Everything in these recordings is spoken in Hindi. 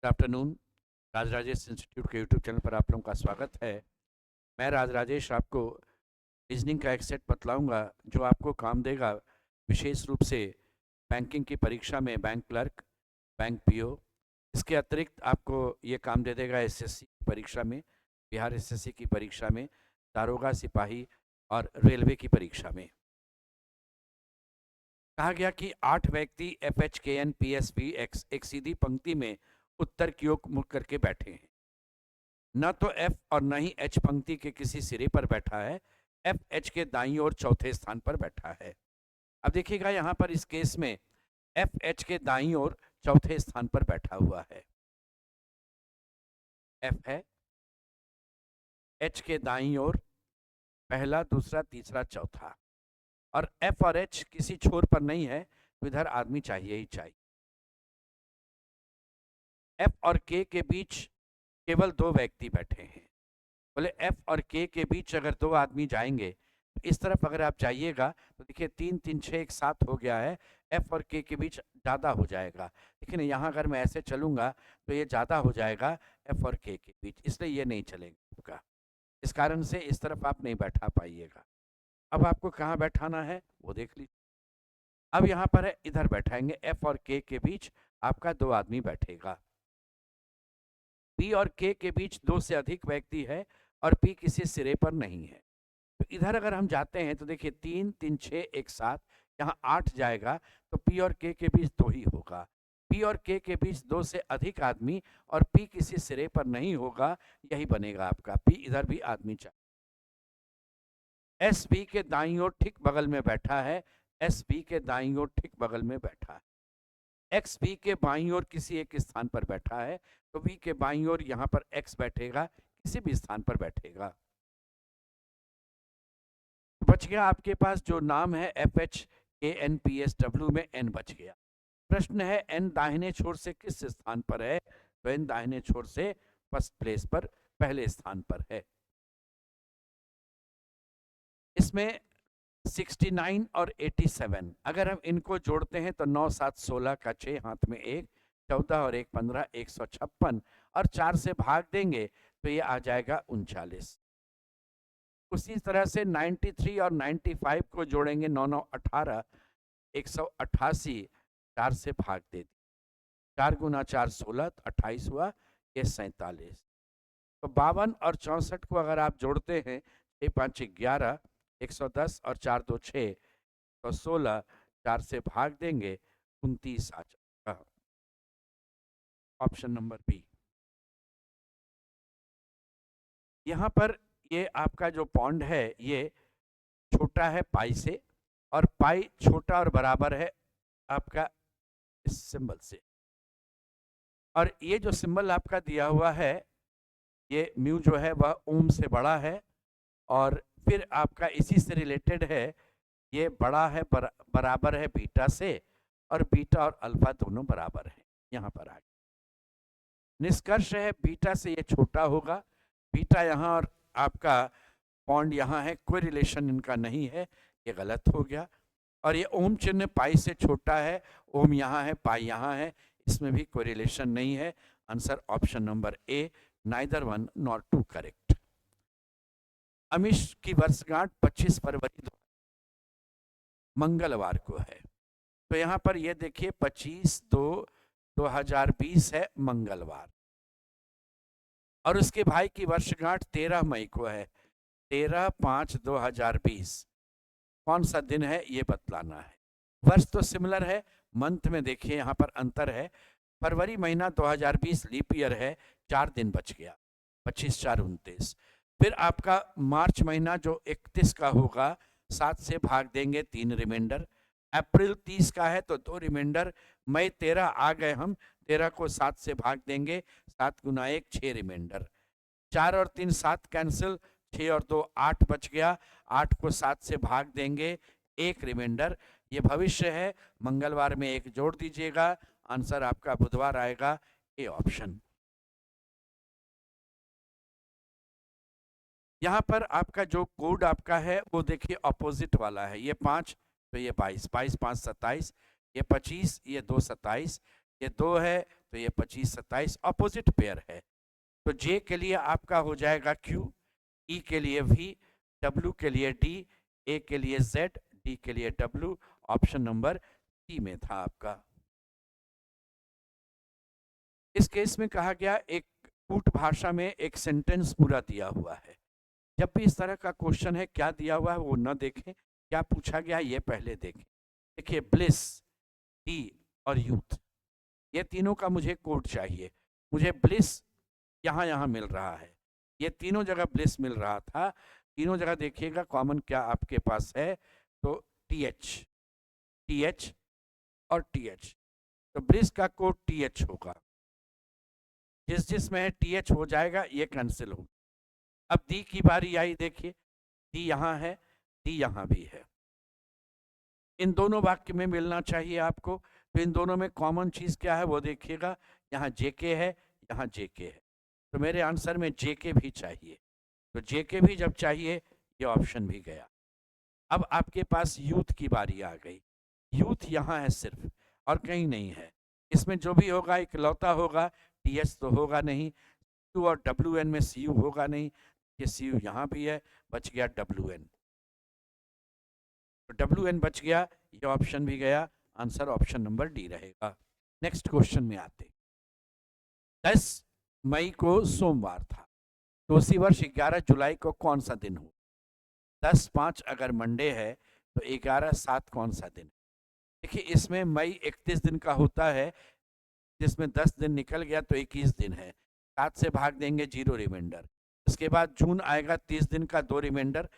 Good afternoon. Raj Rajesh institute के यूट्यूब चैनल पर आप लोगों का स्वागत है। मैं राज राजेश आपको रीजनिंग का एक सेट बतलाऊंगा जो आपको काम देगा, विशेष रूप से बैंकिंग की परीक्षा में, बैंक क्लर्क, बैंक पीओ। इसके अतिरिक्त आपको ये काम दे देगा एसएससी की परीक्षा में, बिहार एसएससी की परीक्षा में, दारोगा, सिपाही और रेलवे की परीक्षा में। कहा गया कि 8 व्यक्ति FHKN PSV X एक सीधी पंक्ति में उत्तर की ओर मुड़ करके बैठे हैं। न तो F और न ही H पंक्ति के किसी सिरे पर बैठा है। F H के दाईं ओर चौथे स्थान पर बैठा है। अब देखिएगा यहाँ पर इस केस में F H के दाईं ओर चौथे स्थान पर बैठा हुआ है। F है, H के दाईं ओर पहला, दूसरा, तीसरा, चौथा, और F और H किसी छोर पर नहीं है, तो इधर आदमी चाहिए ही चाहिए। F और K के बीच केवल 2 व्यक्ति बैठे हैं। बोले F और K के बीच अगर 2 आदमी जाएंगे, तो इस तरफ अगर आप जाइएगा तो देखिए 3 3 6 एक साथ हो गया है। F और K के बीच ज़्यादा हो जाएगा, लेकिन यहाँ अगर मैं ऐसे चलूँगा तो ये ज़्यादा हो जाएगा F और K के बीच, इसलिए ये नहीं चलेगा आपका। इस कारण से इस तरफ आप नहीं बैठा पाइएगा। अब आपको कहाँ बैठाना है वो देख लीजिए। अब यहाँ पर है, इधर बैठाएंगे। F और K के बीच आपका 2 आदमी बैठेगा। P और K के बीच 2 से अधिक व्यक्ति है और P किसी सिरे पर नहीं है। तो इधर अगर हम जाते हैं तो देखिए 3 3 6 एक साथ, यहाँ 8 जाएगा, तो P और K के बीच 2 ही होगा। P और K के बीच 2 से अधिक आदमी और P किसी सिरे पर नहीं होगा, यही बनेगा आपका। P इधर भी आदमी चाहिए। S B के दाईं ओर ठीक बगल में बैठा है। S B के दाईं ओर ठीक बगल में बैठा है। X B के बाईं ओर किसी एक स्थान पर बैठा है, तो V के बाईं ओर यहाँ पर X बैठेगा, किसी भी स्थान पर बैठेगा। बच गया आपके पास जो नाम है FHKNPSW में N बच गया। प्रश्न है N दाहिने छोर से किस स्थान पर है, तो N दाहिने छोर से फर्स्ट प्लेस पर, पहले स्थान पर है। इसमें 69 और 87 अगर हम इनको जोड़ते हैं तो 9 7 16 का 6 हाथ में 1, 14 और 1 15, 156, और 4 से भाग देंगे तो ये आ जाएगा 39। उसी तरह से 93 और 95 को जोड़ेंगे, 9 9 18, 188, 4 से भाग दे दी, 4 गुना 4 16, 28 हुआ, ये 47। तो 52 और 64 को अगर आप जोड़ते हैं, 6 5 11, 110 और 4 2 6, तो 16, 4 से भाग देंगे, 29 आ जाएगा। Option number B. यहाँ पर ये आपका जो पॉन्ड है ये छोटा है पाई से, और पाई छोटा और बराबर है आपका इस सिंबल से, और ये जो सिंबल आपका दिया हुआ है ये म्यू जो है वह ओम से बड़ा है, और फिर आपका इसी से रिलेटेड है, ये बड़ा है, बराबर है बीटा से, और बीटा और अल्फा दोनों बराबर है। यहाँ पर आ निष्कर्ष है बीटा से ये छोटा होगा, बीटा यहाँ और आपका पॉन्ड यहाँ है, कोई रिलेशन इनका नहीं है, ये गलत हो गया। और ये ओम चिन्ह पाई से छोटा है, ओम यहाँ है, पाई यहाँ है, इसमें भी कोई रिलेशन नहीं है। Answer option number A, neither 1 not 2 correct. Amish की वर्षगांठ 25 फरवरी मंगलवार को है, तो यहाँ पर ये देखिए 25/2/2020 है मंगलवार, और उसके भाई की वर्षगांठ 13 मई को है, 13/5/2020। कौन सा दिन है ये बतलाना है। वर्ष तो सिमिलर है, मंथ में देखिए यहाँ पर अंतर है। फरवरी महीना 2020 लीप ईयर है, 4 दिन बच गया, 25 4 29। फिर आपका मार्च महीना जो 31 का होगा, 7 से भाग देंगे, 3 रिमाइंडर। अप्रैल 30 का है तो 2 रिमाइंडर। मई 13 आ गए हम, 13 को 7 से भाग देंगे, 7 गुना 1 6 रिमाइंडर। 4 और 3 7 कैंसिल, 6 और 2 8 बच गया, 8 को 7 से भाग देंगे, 1 रिमाइंडर। ये भविष्य है, मंगलवार में 1 जोड़ दीजिएगा, आंसर आपका बुधवार आएगा, ए ऑप्शन। यहाँ पर आपका जो कोड आपका है वो देखिए ऑपोजिट वाला है, ये 5 तो ये 22, 22 5 27, ये 25, ये 2 27, ये 2 है तो ये 25 27 ऑपोजिट पेयर है। तो जे के लिए आपका हो जाएगा क्यू, ई के लिए वी, डब्ल्यू के लिए डी, ए के लिए जेड, डी के लिए डब्ल्यू। ऑप्शन नंबर सी में था आपका। इस केस में कहा गया एक कूट भाषा में एक सेंटेंस पूरा दिया हुआ है। जब भी इस तरह का क्वेश्चन है, क्या दिया हुआ है वो न देखें, क्या पूछा गया ये पहले देखें। देखिए ब्लिस, डी और यूथ, ये तीनों का मुझे कोड चाहिए। मुझे ब्लिस यहाँ यहाँ मिल रहा है, ये तीनों जगह ब्लिस मिल रहा था। तीनों जगह देखिएगा कॉमन क्या आपके पास है, तो टी एच और टी एच। तो ब्लिस का कोड टी एच होगा, जिस में है टी एच हो जाएगा, ये कैंसिल होगा। अब दी की बारी आई, देखिए दी यहाँ है, दी यहाँ भी है। इन दोनों वाक्य में मिलना चाहिए आपको। तो इन दोनों में कॉमन चीज क्या है वो देखिएगा, यहाँ जेके है, यहाँ जेके है। तो मेरे आंसर में जेके भी चाहिए, तो जेके भी जब चाहिए ये ऑप्शन भी गया। अब आपके पास यूथ की बारी आ गई। यूथ यहाँ है सिर्फ और कहीं नहीं है। इसमें जो भी होगा इकलौता होगा, टी एच तो होगा नहीं, यू और डब्ल्यू एन में सी यू होगा नहीं, ये सी यू यहाँ भी है, बच गया डब्ल्यू एन। तो डब्ल्यू एन बच गया, ये ऑप्शन भी गया। आंसर ऑप्शन नंबर डी रहेगा। नेक्स्ट क्वेश्चन में आते। 10 मई को सोमवार था, तो उसी वर्ष 11 जुलाई को कौन सा दिन हुआ? 10/5 अगर मंडे है तो 11/7 कौन सा दिन? देखिए इसमें मई 31 दिन का होता है, जिसमें 10 दिन निकल गया तो 21 दिन है। 7 से भाग देंगे, 0 रिमाइंडर। उसके बाद जून आएगा, 30 दिन का 2 रिमाइंडर,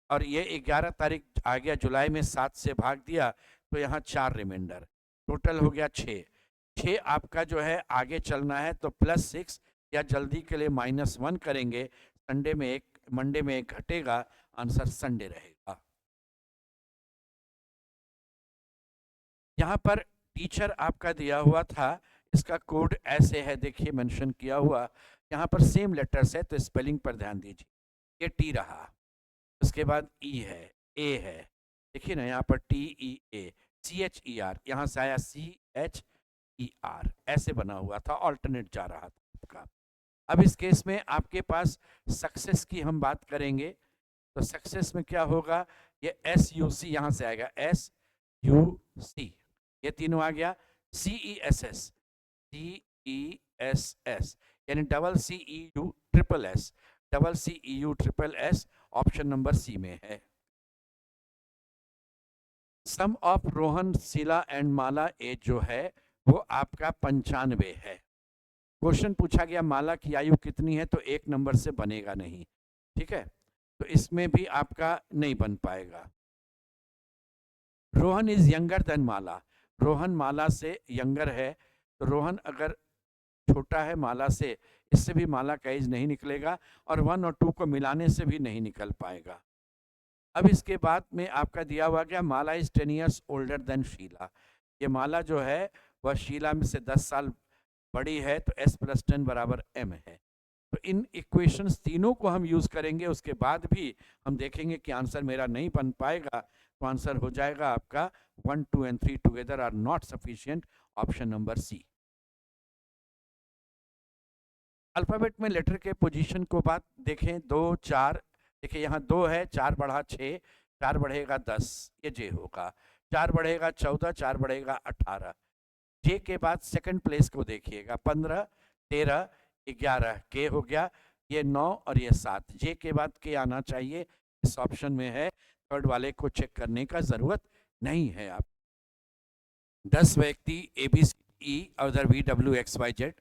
और ये 11 तारीख आ गया जुलाई में, 7 से भाग दिया तो यहाँ 4 रिमाइंडर, टोटल हो गया 6 आपका जो है आगे चलना है तो +6 या जल्दी के लिए -1 करेंगे। संडे में एक, मंडे में एक घटेगा, आंसर संडे रहेगा। यहाँ पर टीचर आपका दिया हुआ था, इसका कोड ऐसे है, देखिए मेंशन किया हुआ। यहाँ पर सेम लेटर्स है तो स्पेलिंग पर ध्यान दीजिए। ये टी रहा, उसके बाद ई है, ए है, देखिए ना यहाँ पर TEA, CHER, यहाँ से आया CHER, ऐसे बना हुआ था, ऑल्टरनेट जा रहा था आपका। अब इस केस में आपके पास सक्सेस की हम बात करेंगे, तो सक्सेस में क्या होगा, ये SUC यहाँ से आएगा, SUC, ये तीनों आ गया। CESS, यानी CEU, ऑप्शन नंबर सी में है। Sum of Rohan, Sheela and Mala age जो है वो आपका 95 है। क्वेश्चन पूछा गया माला की आयु कितनी है, तो 1 नंबर से बनेगा नहीं, ठीक है, तो इसमें भी आपका नहीं बन पाएगा। रोहन इज यंगर देन माला, रोहन माला से यंगर है, तो रोहन अगर छोटा है माला से, इससे भी माला का एज नहीं निकलेगा, और 1 और 2 को मिलाने से भी नहीं निकल पाएगा। अब इसके बाद में आपका दिया हुआ गया Mala is 10 years older than Sheela. ये माला जो है वह शीला में से 10 साल बड़ी है, तो S + 10 = M है। तो इन इक्वेशंस तीनों को हम यूज करेंगे, उसके बाद भी हम देखेंगे कि आंसर मेरा नहीं बन पाएगा, तो आंसर हो जाएगा आपका 1, 2 and 3 together are not sufficient, option number C. Alphabet में लेटर के पोजीशन को बात देखें, 2, 4, देखिए यहाँ 2 है, 4 बढ़ा 6, 4 बढ़ेगा 10, ये जे होगा, 4 बढ़ेगा 14, 4 बढ़ेगा 18। जे के बाद सेकंड प्लेस को देखिएगा, 15, 13, 11, के हो गया, ये 9 और ये 7। जे के बाद के आना चाहिए, इस ऑप्शन में है, थर्ड वाले को चेक करने का जरूरत नहीं है। आप 10 व्यक्ति ABCE और उधर VWXYZ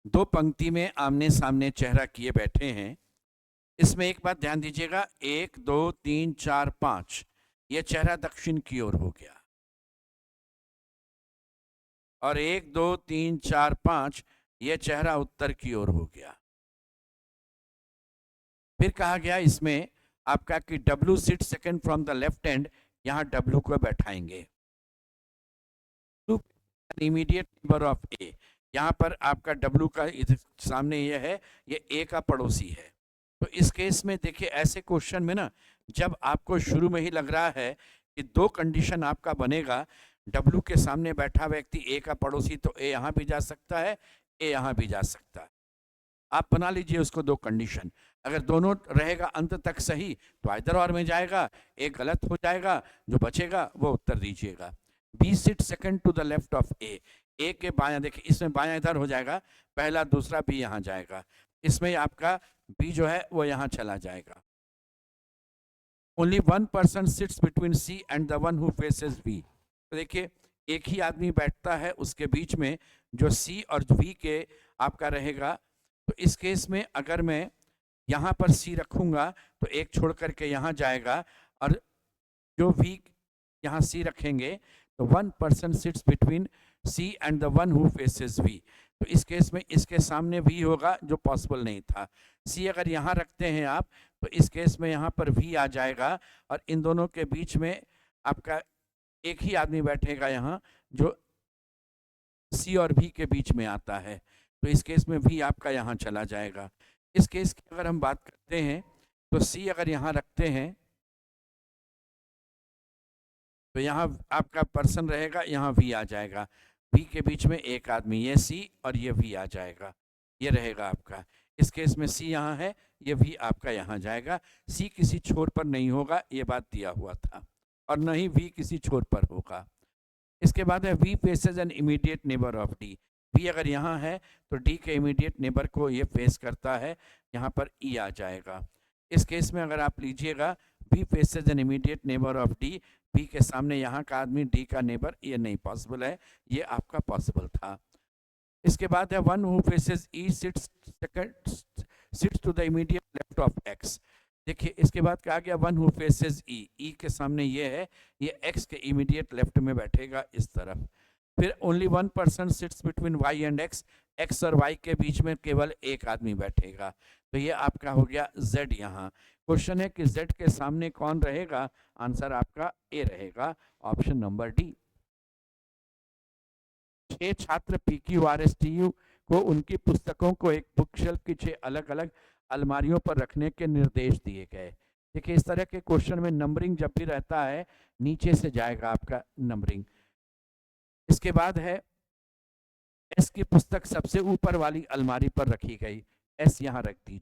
2 पंक्ति में आमने सामने चेहरा किए बैठे हैं। इसमें एक बात ध्यान दीजिएगा, 1, 2, 3, 4, 5, ये चेहरा दक्षिण की ओर हो गया, और 1, 2, 3, 4, 5, ये चेहरा उत्तर की ओर हो गया। फिर कहा गया इसमें आपका कि W sit second from the left hand, यहाँ W को बैठाएंगे। इमीडिएट नेबर ऑफ A, यहाँ पर आपका W का सामने ये है, ये A का पड़ोसी है। तो इस केस में देखिए ऐसे क्वेश्चन में ना, जब आपको शुरू में ही लग रहा है कि 2 कंडीशन आपका बनेगा, डब्ल्यू के सामने बैठा व्यक्ति ए का पड़ोसी, तो ए यहाँ भी जा सकता है, ए यहाँ भी जा सकता है। आप बना लीजिए उसको दो कंडीशन। अगर दोनों रहेगा अंत तक सही तो आइदर और में जाएगा, एक गलत हो जाएगा, जो बचेगा वो उत्तर दीजिएगा। B sit second to the left of A, A के बायां, देखिए इसमें बायां इधर हो जाएगा, पहला दूसरा बी यहाँ जाएगा, इसमें आपका बी जो है वो यहाँ चला जाएगा। Only one person sits between C and the one who faces B, तो देखिए एक ही आदमी बैठता है उसके बीच में जो सी और वी के आपका रहेगा। तो इस केस में अगर मैं यहाँ पर सी रखूँगा तो एक छोड़ करके यहाँ जाएगा, और जो वी यहाँ सी रखेंगे तो one person sits between C and the one who faces V, तो इस केस में इसके सामने वी होगा जो पॉसिबल नहीं था। सी अगर यहाँ रखते हैं आप तो इस केस में यहाँ पर वी आ जाएगा, और इन दोनों के बीच में आपका एक ही आदमी बैठेगा यहाँ जो सी और वी के बीच में आता है, तो इस केस में वी आपका यहाँ चला जाएगा। इस केस की अगर हम बात करते हैं तो सी अगर यहाँ रखते हैं तो यहाँ आपका पर्सन रहेगा, यहाँ वी आ जाएगा, वी के बीच में एक आदमी, ये सी और ये वी आ जाएगा, ये रहेगा आपका। इस केस में सी यहाँ है, ये वी आपका यहाँ जाएगा, सी किसी छोर पर नहीं होगा, ये बात दिया हुआ था, और न ही वी किसी छोर पर होगा। इसके बाद है V faces an immediate neighbour of D, V अगर यहाँ है तो डी के इमीडिएट नेबर को ये फेस करता है, यहाँ पर ई आ जाएगा। इस केस में अगर आप लीजिएगा V faces an immediate neighbour of D, B के सामने यहाँ का आदमी डी का नेबर, ये नहीं पॉसिबल है, ये आपका पॉसिबल था। इसके बाद है one who faces E sits to the immediate left of X, देखिए इसके बाद कहा गया one who faces E, E के सामने ये है, ये एक्स के इमीडिएट लेफ्ट में बैठेगा इस तरफ। फिर only one person sits between Y and X, X और वाई के बीच में केवल एक आदमी बैठेगा, तो ये आपका हो गया जेड। यहाँ क्वेश्चन है कि जेड के सामने कौन रहेगा, आंसर आपका ए रहेगा, ऑप्शन नंबर डी। 6 छात्र PQRSTU को उनकी पुस्तकों को एक बुक शेल्फ की 6 अलग अलग अलमारियों पर रखने के निर्देश दिए गए। देखिए इस तरह के क्वेश्चन में नंबरिंग जब भी रहता है नीचे से जाएगा आपका नंबरिंग। इसके बाद है एस की पुस्तक सबसे ऊपर वाली अलमारी पर रखी गई, एस यहाँ रख दीजिए।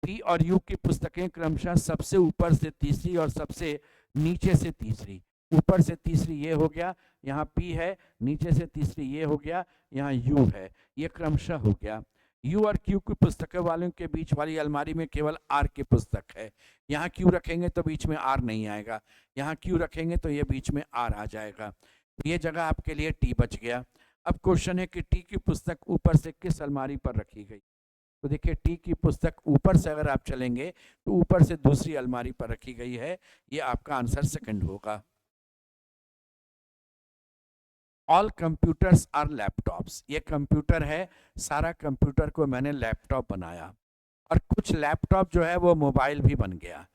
पी और यू की पुस्तकें क्रमशः सबसे ऊपर से तीसरी और सबसे नीचे से तीसरी, ऊपर से तीसरी ये हो गया, यहाँ पी है, नीचे से तीसरी ये हो गया, यहाँ यू है, ये क्रमशः हो गया। यू और क्यू की पुस्तकों वालों के बीच वाली अलमारी में केवल आर की पुस्तक है, यहाँ क्यू रखेंगे तो बीच में आर नहीं आएगा, यहाँ क्यू रखेंगे तो ये बीच में आर आ जाएगा, ये जगह आपके लिए टी बच गया। अब क्वेश्चन है कि टी की पुस्तक ऊपर से किस अलमारी पर रखी गई, तो देखिए टी की पुस्तक ऊपर से अगर आप चलेंगे तो ऊपर से दूसरी अलमारी पर रखी गई है, ये आपका आंसर सेकंड होगा। ऑल कंप्यूटर्स आर लैपटॉप्स, ये कंप्यूटर है, सारा कंप्यूटर को मैंने लैपटॉप बनाया, और कुछ लैपटॉप जो है वो मोबाइल भी बन गया,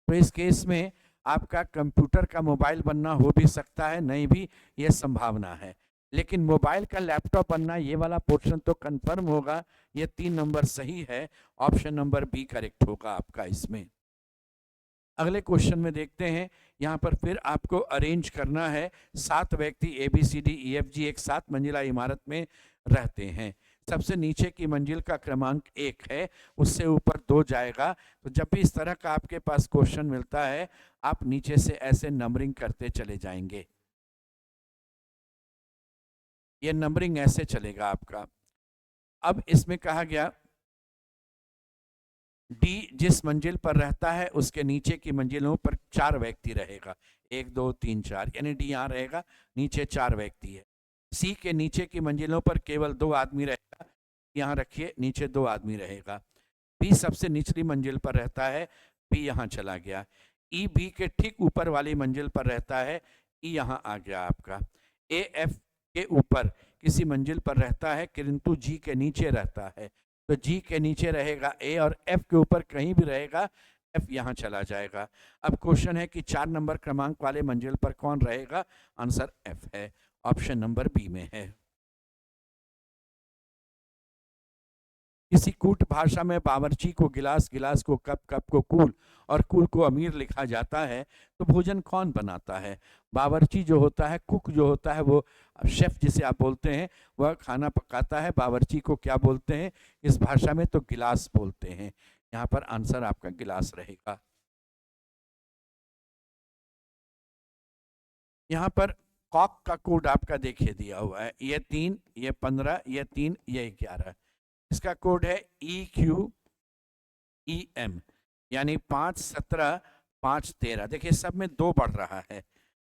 तो इस केस में आपका कंप्यूटर का मोबाइल बनना हो भी सकता है, नहीं भी, ये संभावना है, लेकिन मोबाइल का लैपटॉप बनना ये वाला पोर्शन तो कंफर्म होगा, ये 3 नंबर सही है, ऑप्शन नंबर बी करेक्ट होगा आपका इसमें। अगले क्वेश्चन में देखते हैं, यहाँ पर फिर आपको अरेंज करना है, 7 व्यक्ति ABCDEFG एक 7 मंजिला इमारत में रहते हैं, सबसे नीचे की मंजिल का क्रमांक 1 है, उससे ऊपर 2 जाएगा, तो जब भी इस तरह का आपके पास क्वेश्चन मिलता है आप नीचे से ऐसे नंबरिंग करते चले जाएंगे, ये नंबरिंग ऐसे चलेगा आपका। अब इसमें कहा गया डी जिस मंजिल पर रहता है उसके नीचे की मंजिलों पर 4 व्यक्ति रहेगा, 1 2 3 4, यानी डी यहाँ रहेगा, नीचे 4 व्यक्ति है। सी के नीचे की मंजिलों पर केवल 2 आदमी रहेगा, यहाँ रखिए, नीचे 2 आदमी रहेगा। बी सबसे निचली मंजिल पर रहता है, बी यहाँ चला गया। ई बी के ठीक ऊपर वाली मंजिल पर रहता है, ई यहाँ आ गया आपका। ए एफ के ऊपर किसी मंजिल पर रहता है किंतु जी के नीचे रहता है, तो जी के नीचे रहेगा ए, और एफ के ऊपर कहीं भी रहेगा, एफ यहाँ चला जाएगा। अब क्वेश्चन है कि 4 नंबर क्रमांक वाले मंजिल पर कौन रहेगा, आंसर एफ है, ऑप्शन नंबर बी में है। किसी कूट भाषा में बावर्ची को गिलास, गिलास को कप, कप को कूल और कूल को अमीर लिखा जाता है, तो भोजन कौन बनाता है? बावर्ची जो होता है, कुक जो होता है, वो शेफ जिसे आप बोलते हैं, वह खाना पकाता है। बावर्ची को क्या बोलते हैं इस भाषा में? तो गिलास बोलते हैं। यहाँ पर आंसर आपका गिलास रहेगा। यहाँ पर कॉक का कोड आपका देखिए दिया हुआ है, ये 3, ये 15, ये 3, ये 11। इसका कोड है EQEM, यानी 5, 17, 5, 13। देखिए सब में 2 बढ़ रहा है,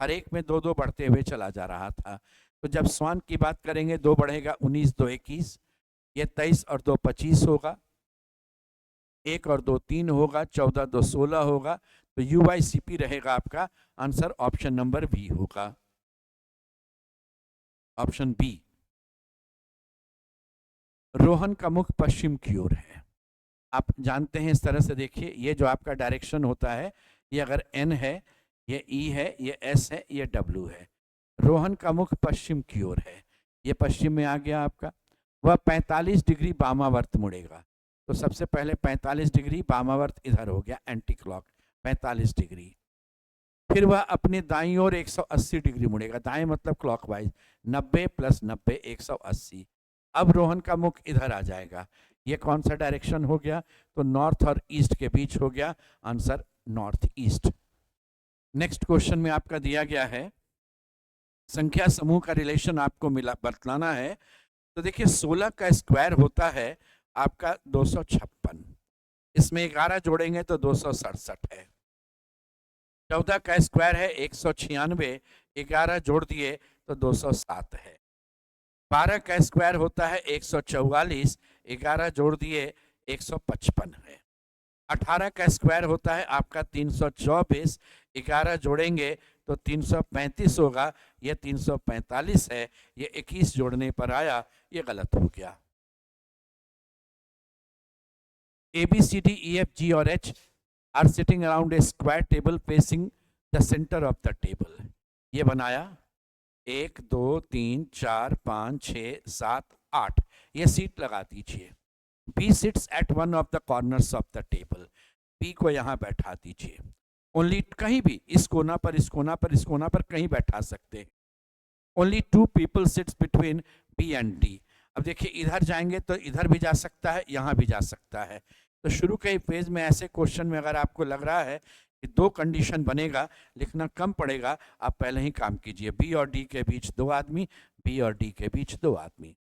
हर एक में 2 2 बढ़ते हुए चला जा रहा था। तो जब स्वान की बात करेंगे 2 बढ़ेगा, 19 2 21, ये 23 और 2 25 होगा, 1 और 2 3 होगा, 14 2 16 होगा। तो UYCP रहेगा आपका आंसर, ऑप्शन नंबर बी होगा, ऑप्शन बी। रोहन का मुख पश्चिम की ओर है, आप जानते हैं। इस तरह से देखिए, ये जो आपका डायरेक्शन होता है, ये अगर N है, ये E है, ये S है, ये W है। रोहन का मुख पश्चिम की ओर है, ये पश्चिम में आ गया आपका। वह 45 डिग्री वामावर्त मुड़ेगा, तो सबसे पहले 45 डिग्री वामावर्त इधर हो गया, एंटी क्लॉक 45 डिग्री। फिर वह अपने दाईं ओर 180 डिग्री मुड़ेगा, दाएं मतलब क्लॉकवाइज, 90 + 90 180। अब रोहन का मुख इधर आ जाएगा, ये कौन सा डायरेक्शन हो गया? तो नॉर्थ और ईस्ट के बीच हो गया, answer north east. Next question में आपका दिया गया है, संख्या समूह का रिलेशन आपको मिला बतलाना है। तो देखिए 16 का स्क्वायर होता है आपका 256, इसमें 11 जोड़ेंगे तो 267 है। 14 का स्क्वायर है 196, 11 जोड़ दिए तो 207 है। 12 का स्क्वायर होता है 144, 11 जोड़ दिए 155 है। 18 का स्क्वायर होता है आपका 324, 11 जोड़ेंगे तो 335 होगा, ये 345 है, ये 21 जोड़ने पर आया, ये गलत हो गया। ABCDEFG और H are sitting around a square table facing the center of the table. ये बनाया 1 2 3 4 5 6 7 8, ये सीट लगा दीजिए। B sits at one of the corners of the table. B को यहाँ बैठा दीजिए। ओनली कहीं भी, इस कोना पर, इस कोना पर, इस कोना पर कहीं बैठा सकते हैं। Only 2 people sits between B and D. अब देखिए इधर जाएंगे तो इधर भी जा सकता है, यहाँ भी जा सकता है। तो शुरू के फेज में ऐसे क्वेश्चन में अगर आपको लग रहा है कि 2 कंडीशन बनेगा, लिखना कम पड़ेगा, आप पहले ही काम कीजिए। B और D के बीच 2 आदमी, B और D के बीच 2 आदमी।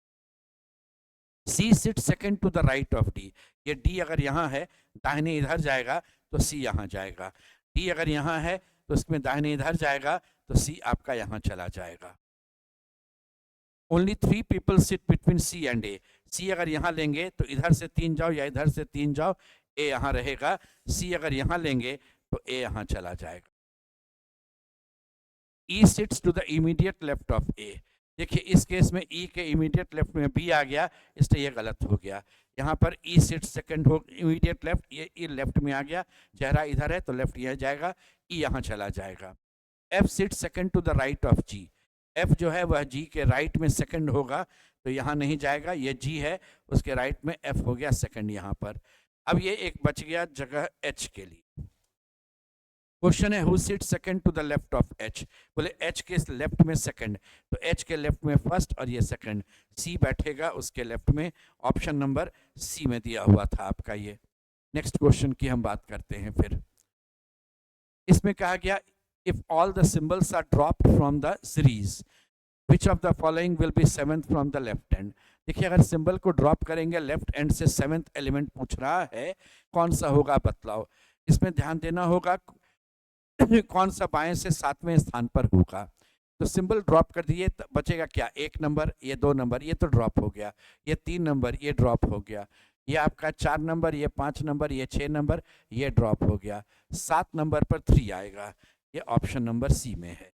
C sit second to the right of D, ये D अगर यहाँ है, दाहिने इधर जाएगा तो C यहाँ जाएगा। D अगर यहाँ है तो इसमें दाहिने इधर जाएगा तो C आपका यहाँ चला जाएगा। Only 3 people sit between C and A. C अगर यहाँ लेंगे तो इधर से 3 जाओ या इधर से 3 जाओ, A यहाँ रहेगा। C अगर यहाँ लेंगे तो A यहाँ चला जाएगा। E sits to the immediate left of A. देखिए इस केस में E के इमीडिएट लेफ्ट में B आ गया, इसलिए ये गलत हो गया। यहाँ पर E सिट्स सेकंड हो, इमीडिएट लेफ्ट, ये E लेफ्ट में आ गया, चेहरा इधर है तो लेफ्ट यहाँ जाएगा, E यहाँ चला जाएगा। F sits second to the right of G. F जो है वह G के राइट में सेकंड होगा, तो यहाँ नहीं जाएगा, ये G है, उसके राइट में F हो गया सेकंड यहाँ पर। अब ये एक बच गया जगह H के लिए। क्वेश्चन है who sit second to the left of H, बोले H के लेफ्ट में सेकंड, तो H के लेफ्ट में फर्स्ट और ये सेकंड, C बैठेगा उसके लेफ्ट में, ऑप्शन नंबर C में दिया हुआ था आपका ये। नेक्स्ट क्वेश्चन की हम बात करते हैं। फिर इसमें कहा गया if all the symbols are dropped from the series, which of the following will be 7th from the left hand? देखिए अगर सिंबल को ड्रॉप करेंगे लेफ्ट एंड से 7th एलिमेंट पूछ रहा है, कौन सा होगा बतलाओ। इसमें ध्यान देना होगा कौन सा बाएं से 7वें स्थान पर होगा। तो सिंबल ड्रॉप कर दिए, बचेगा क्या? 1 नंबर, ये 2 नंबर, ये तो ड्रॉप हो गया, ये 3 नंबर, ये ड्रॉप हो गया, ये आपका 4 नंबर, ये 5 नंबर, ये 6 नंबर, ये ड्रॉप हो गया। 7 नंबर पर 3 आएगा, ये ऑप्शन नंबर C में है।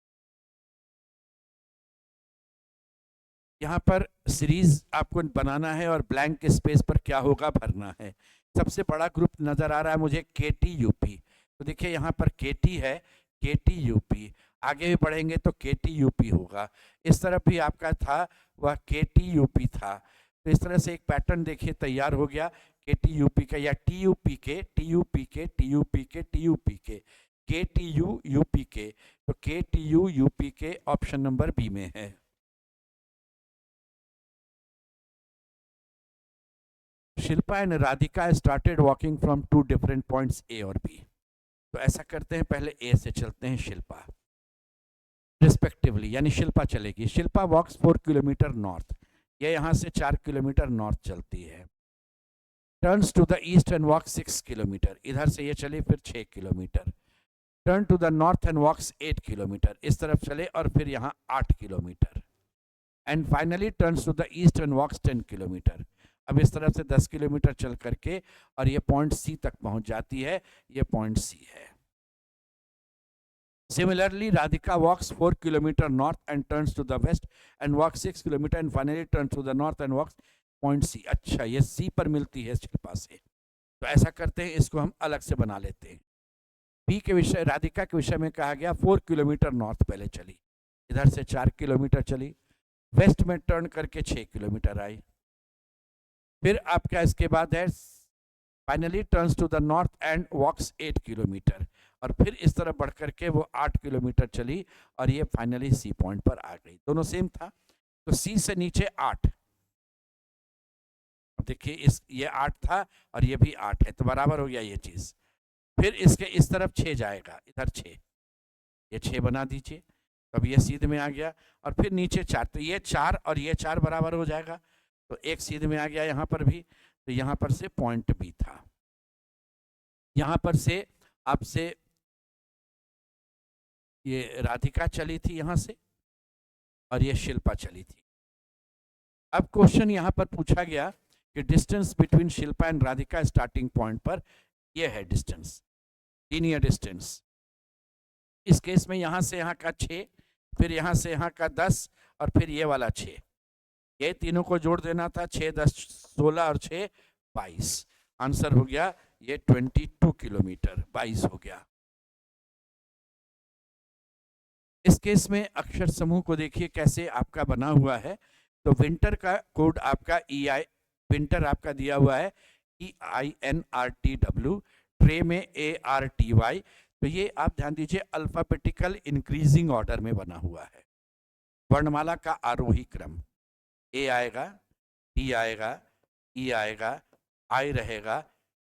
यहाँ पर सीरीज आपको बनाना है और ब्लैंक स्पेस पर क्या होगा भरना है। सबसे बड़ा ग्रुप नजर आ रहा है मुझे KTUP, तो देखिए यहाँ पर KT है, KTUP, आगे भी बढ़ेंगे तो KTUP होगा। इस तरफ भी आपका था वह KTUP था, तो इस तरह से एक पैटर्न देखिए तैयार हो गया के टी यू पी के या टी यू पी के टी यू पी के टी यू पी के टी यू पी के टी यू यू पी के। तो के टी यू यू पी के ऑप्शन नंबर बी में है। Shilpa and Radhika started walking from 2 different points A और बी। तो ऐसा करते हैं, पहले ए से चलते हैं शिल्पा रिस्पेक्टिवली, यानी शिल्पा चलेगी। शिल्पा वॉक्स 4 किलोमीटर नॉर्थ, ये यहाँ से 4 किलोमीटर नॉर्थ चलती है। Turns to the east and walk 6 kilometre, इधर से ये चली फिर 6 kilometre. Turn to the north and walks 8 kilometre, इस तरफ चले और फिर यहाँ 8 kilometre. And finally turns to the east and walks 10 kilometre. अब इस तरफ से 10 किलोमीटर चल करके और ये पॉइंट सी तक पहुंच जाती है, ये पॉइंट सी है। Similarly, Radhika walks 4 kilometer north and turns to the west and walks 6 kilometer and finally turns to the north and walks point C। अच्छा, ये C पर मिलती है शिल्पा से, तो ऐसा करते हैं, इसको हम अलग से बना लेते हैं। B के विषय, राधिका के विषय में कहा गया 4 किलोमीटर नॉर्थ पहले चली, इधर से 4 किलोमीटर चली, वेस्ट में टर्न करके 6 किलोमीटर आई। फिर आपका इसके बाद है finally turns to the north and walks 8 kilometre, और फिर इस तरह बढ़ करके वो 8 किलोमीटर चली और ये फाइनली सी पॉइंट पर आ गई। दोनों सेम था, तो सी से नीचे 8, देखिए इस ये 8 था और ये भी 8 है, तो बराबर हो गया ये चीज। फिर इसके इस तरफ 6 जाएगा, इधर 6, ये 6 बना दीजिए, तब ये सीधे में आ गया, और फिर नीचे 4, तो ये 4 और ये 4 बराबर हो जाएगा, तो एक सीधे में आ गया यहाँ पर भी। तो यहाँ पर से पॉइंट बी था, यहाँ पर से आपसे ये राधिका चली थी यहाँ से और ये शिल्पा चली थी। अब क्वेश्चन यहाँ पर पूछा गया कि distance between Shilpa and Radhika starting point पर, ये है डिस्टेंस, लीनियर डिस्टेंस। इस केस में यहाँ से यहाँ का 6, फिर यहाँ से यहाँ का 10 और फिर ये वाला 6, ये तीनों को जोड़ देना था, 6 10 16 और 6 22। आंसर हो गया ये 22 किलोमीटर, 22 हो गया। इस केस में अक्षर समूह को देखिए कैसे आपका बना हुआ है। तो विंटर का कोड आपका EI, विंटर आपका दिया हुआ है EINRTW, ट्रे में ARTY। तो ये आप ध्यान दीजिए अल्फाबेटिकल इंक्रीजिंग ऑर्डर में बना हुआ है, वर्णमाला का आरोही क्रम। A आएगा, D आएगा, E आएगा, I रहेगा,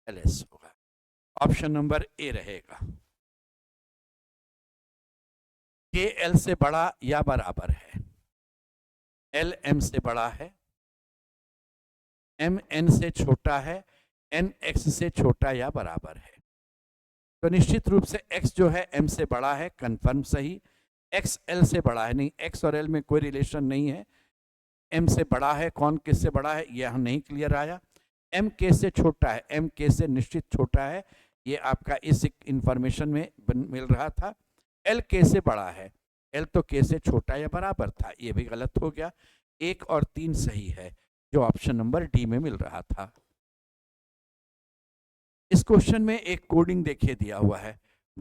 LS होगा। ऑप्शन नंबर ए रहेगा। K L से बड़ा या बराबर है, L M से बड़ा है, M N से छोटा है, N X से छोटा या बराबर है। तो निश्चित रूप से X जो है M से बड़ा है, कंफर्म सही। X L से बड़ा है, नहीं, X और L में कोई रिलेशन नहीं है। M से बड़ा है, कौन किससे बड़ा है यह हम नहीं क्लियर आया। M K से छोटा है, M K से निश्चित छोटा है, ये आपका इस इंफॉर्मेशन में मिल रहा था। L K से बड़ा है, L तो K से छोटा या बराबर था, ये भी गलत हो गया। 1 और 3 सही है, जो ऑप्शन नंबर डी में मिल रहा था। इस क्वेश्चन में एक कोडिंग देखिए दिया हुआ है,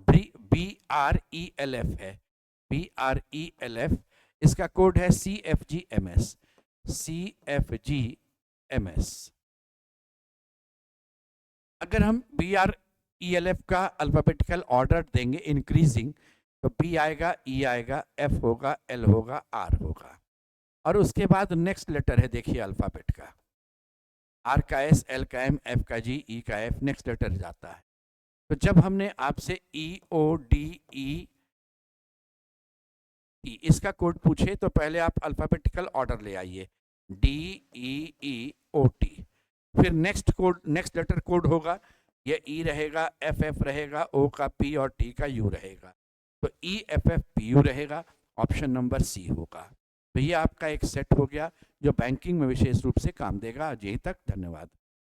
BRELF है, BRELF, इसका कोड है CFGMS, CFGMS। अगर हम BRELF का अल्फाबेटिकल ऑर्डर देंगे इंक्रीजिंग, तो B आएगा, E आएगा, F होगा, L होगा, R होगा, और उसके बाद नेक्स्ट लेटर है, देखिए अल्फाबेट का, R का S, L का M, F का G, E का F, नेक्स्ट लेटर जाता है। तो जब हमने आपसे EODE इसका कोड पूछे, तो पहले आप अल्फाबेटिकल ऑर्डर ले आइए, DEEOT, फिर next code, next letter code होगा, ये E रहेगा, FF रहेगा, O का P और T का U रहेगा, तो EFFPU रहेगा, ऑप्शन नंबर C होगा। तो ये आपका एक सेट हो गया जो बैंकिंग में विशेष रूप से काम देगा। आज यहीं तक, धन्यवाद।